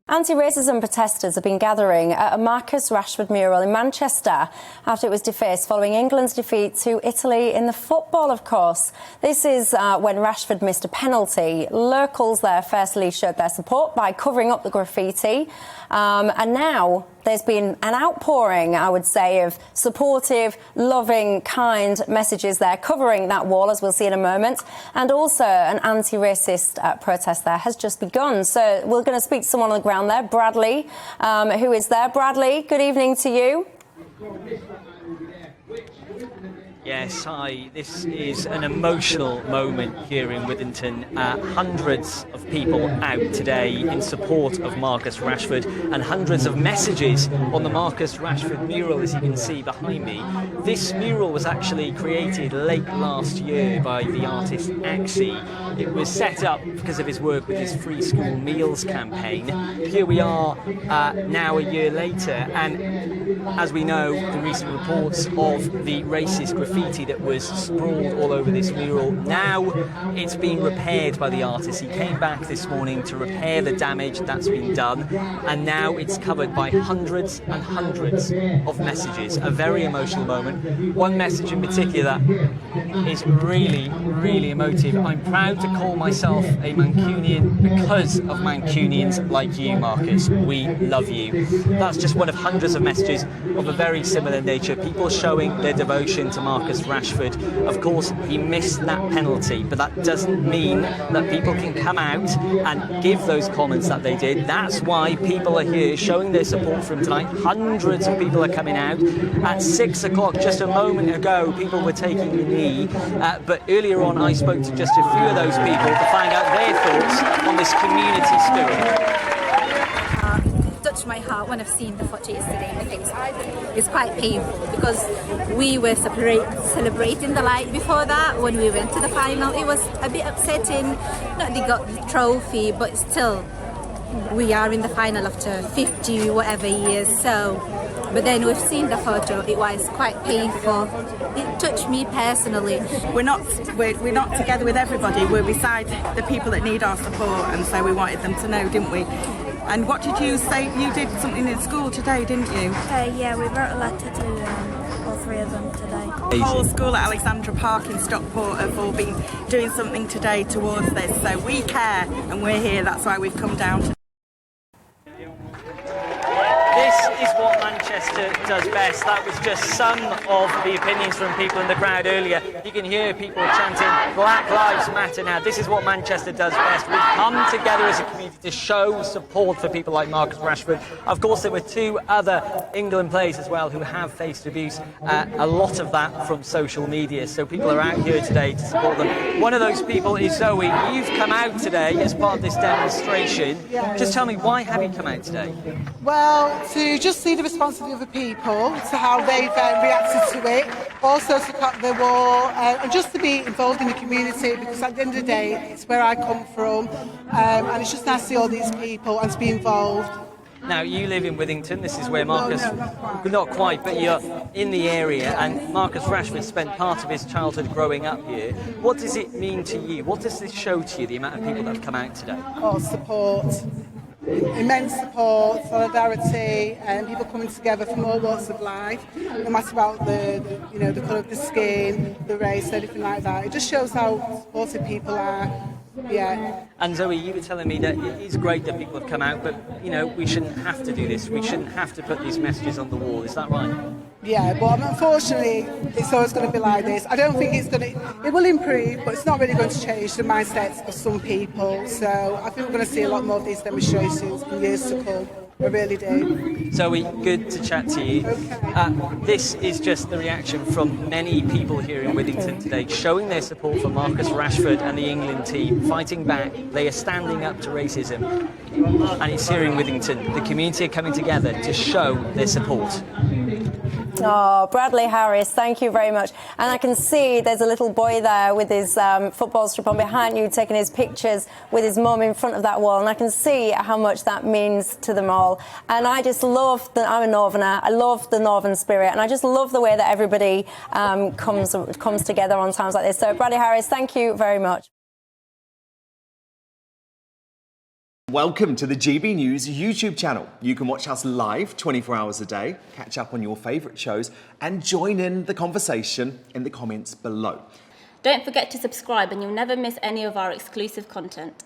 Anti-racism protesters have been gathering at a Marcus Rashford mural in Manchester after it was defaced following England's defeat to Italy in the football, of course. This is when Rashford missed a penalty. Locals there firstly showed their support by covering up the graffiti. And now there's been an outpouring, I would say, of supportive, loving, kind messages there covering that wall, as we'll see in a moment. And also an anti-racist protest there has just begun. So we're going to speak to someone on the ground there, Bradley, who is there. Bradley, good evening to you. Yes, hi. This is an emotional moment here in Withington. Hundreds of people out today in support of Marcus Rashford, and hundreds of messages on the Marcus Rashford mural, as you can see behind me. This mural was actually created late last year by the artist Axie. It was set up because of his work with his free school meals campaign. Here we are now a year later, and as we know, the recent reports of the racist graffiti that was sprawled all over this mural, now it's being repaired by the artist. He came back this morning to repair the damage that's been done, and now it's covered by hundreds and hundreds of messages. A very emotional moment. One message in particular is really, really emotive. I'm proud to call myself a Mancunian because of Mancunians like you, Marcus. We love you. That's just one of hundreds of messages of a very similar nature. People showing their devotion to Marcus Rashford. Of course, he missed that penalty, but that doesn't mean that people can come out and give those comments that they did. That's why people are here showing their support for him tonight. Hundreds of people are coming out. At 6 o'clock, just a moment ago, people were taking the knee, but earlier on I spoke to just a few of those people to find out their thoughts on this community spirit. Touched my heart when I've seen the photo yesterday. I think it's quite painful because we were celebrating the light before that when we went to the final. It was a bit upsetting. Not they got the trophy, but still we are in the final after 50 whatever years. So, but then we've seen the photo. It was quite painful. It touched me personally. We're not together with everybody. We're beside the people that need our support, and so we wanted them to know, didn't we? And what did you say? You did something in school today, didn't you? Yeah, we wrote a letter to all three of them today. The whole school at Alexandra Park in Stockport have all been doing something today towards this. So we care and we're here. That's why we've come down. This is what Manchester does best. That was just some of the opinions from people in the crowd earlier. You can hear people chanting Black Lives Matter now. This is what Manchester does best. We've come together as a community to show support for people like Marcus Rashford. Of course, there were two other England players as well who have faced abuse. A lot of that from social media. So people are out here today to support them. One of those people is Zoe. You've come out today as part of this demonstration. Just tell me, why have you come out today? Well, to just see the response of the other people, to how they've reacted to it, also to cut the wall, and just to be involved in the community, because at the end of the day, it's where I come from, and it's just nice to see all these people and to be involved. Now, you live in Withington. This is where Marcus... No, not quite, but you're in the area, and Marcus Rashford spent part of his childhood growing up here. What does it mean to you? What does this show to you, the amount of people that have come out today? Oh, support. Immense support, solidarity, and people coming together from all walks of life, no matter about the colour of the skin, the race, anything like that. It just shows how supportive people are. Yeah. And Zoe, you were telling me that it is great that people have come out, but we shouldn't have to do this. We shouldn't have to put these messages on the wall. Is that right? Yeah, but unfortunately, it's always going to be like this. I don't think it will improve, but it's not really going to change the mindsets of some people. So I think we're going to see a lot more of these demonstrations in years to come. I really do. Zoe, good to chat to you. Okay. This is just the reaction from many people here in Withington today, showing their support for Marcus Rashford and the England team, fighting back. They are standing up to racism. And it's here in Withington. The community are coming together to show their support. Oh, Bradley Harris, thank you very much. And I can see there's a little boy there with his football strip on behind you, taking his pictures with his mum in front of that wall. And I can see how much that means to them all. And I just love I'm a Northerner. I love the Northern spirit. And I just love the way that everybody comes together on times like this. So, Bradley Harris, thank you very much. Welcome to the GB News YouTube channel. You can watch us live 24 hours a day, catch up on your favourite shows and join in the conversation in the comments below. Don't forget to subscribe and you'll never miss any of our exclusive content.